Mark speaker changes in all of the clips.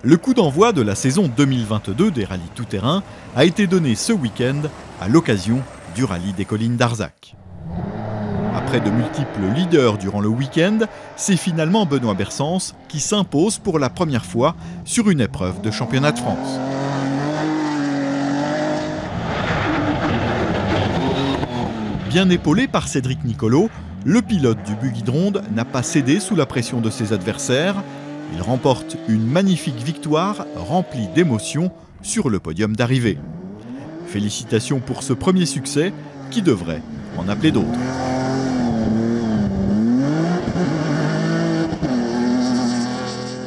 Speaker 1: Le coup d'envoi de la saison 2022 des rallyes tout-terrain a été donné ce week-end à l'occasion du rallye des collines d'Arzac. Après de multiples leaders durant le week-end, c'est finalement Benoît Bersens qui s'impose pour la première fois sur une épreuve de championnat de France. Bien épaulé par Cédric Nicolo, le pilote du buggy Dronde n'a pas cédé sous la pression de ses adversaires. Il remporte une magnifique victoire remplie d'émotions sur le podium d'arrivée. Félicitations pour ce premier succès qui devrait en appeler d'autres.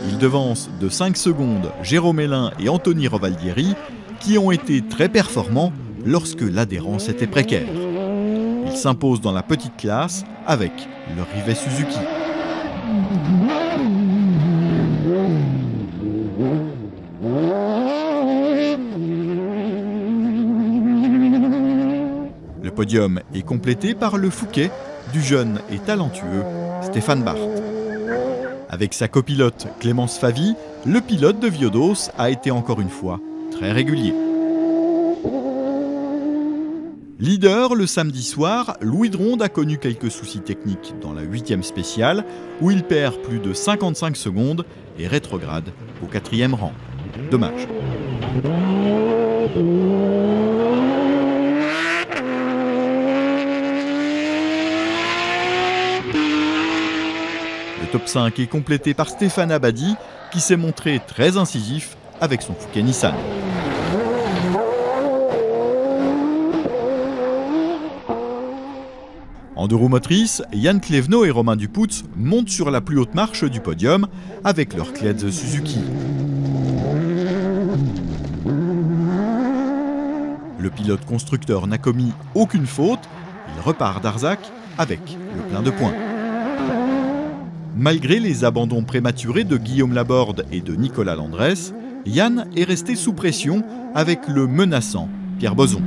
Speaker 1: Il devance de 5 secondes Jérôme Hélin et Anthony Rovaldieri qui ont été très performants lorsque l'adhérence était précaire. Il s'impose dans la petite classe avec le Rivet Suzuki. Le podium est complété par le Fouquet du jeune et talentueux Stéphane Barth. Avec sa copilote Clémence Favy, le pilote de Viodos a été encore une fois très régulier. Leader le samedi soir, Louis Dronde a connu quelques soucis techniques dans la 8e spéciale où il perd plus de 55 secondes et rétrograde au 4e rang. Dommage. Le top 5 est complété par Stéphane Abadi qui s'est montré très incisif avec son Fouquet Nissan. En deux roues motrices, Yann Clévenot et Romain Dupoutz montent sur la plus haute marche du podium avec leur Clédze Suzuki. Le pilote constructeur n'a commis aucune faute, il repart d'Arzac avec le plein de points. Malgré les abandons prématurés de Guillaume Laborde et de Nicolas Landrès, Yann est resté sous pression avec le menaçant Pierre Boson.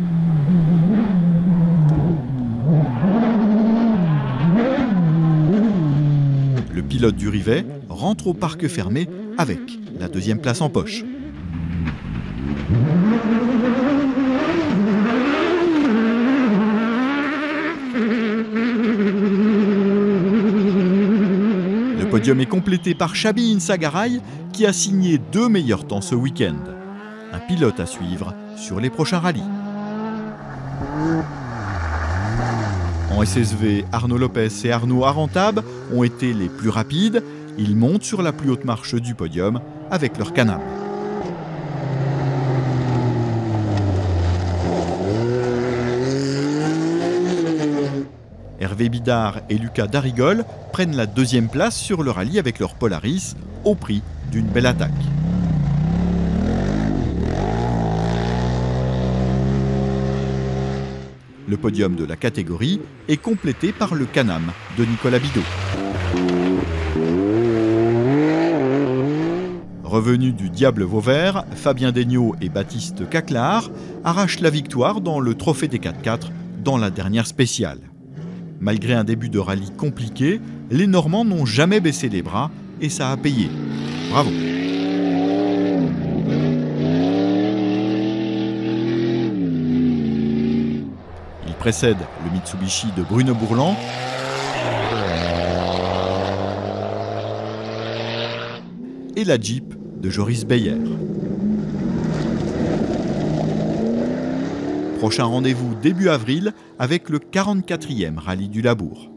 Speaker 1: Le pilote du Rivet rentre au parc fermé avec la 2e place en poche. Le podium est complété par Chabi Insagaray qui a signé 2 meilleurs temps ce week-end. Un pilote à suivre sur les prochains rallyes. En SSV, Arnaud Lopez et Arnaud Arantab ont été les plus rapides. Ils montent sur la plus haute marche du podium avec leur Can-Am. Hervé Bidard et Lucas Darrigol prennent la 2e place sur le rallye avec leur Polaris au prix d'une belle attaque. Le podium de la catégorie est complété par le Can-Am de Nicolas Bidot. Revenus du Diable Vauvert, Fabien Degnaud et Baptiste Caclar arrachent la victoire dans le Trophée des 4x4 dans la dernière spéciale. Malgré un début de rallye compliqué, les Normands n'ont jamais baissé les bras et ça a payé. Bravo! Il précède le Mitsubishi de Bruno Bourlan et la Jeep de Joris Beyer. Prochain rendez-vous début avril avec le 44e rallye du Labour.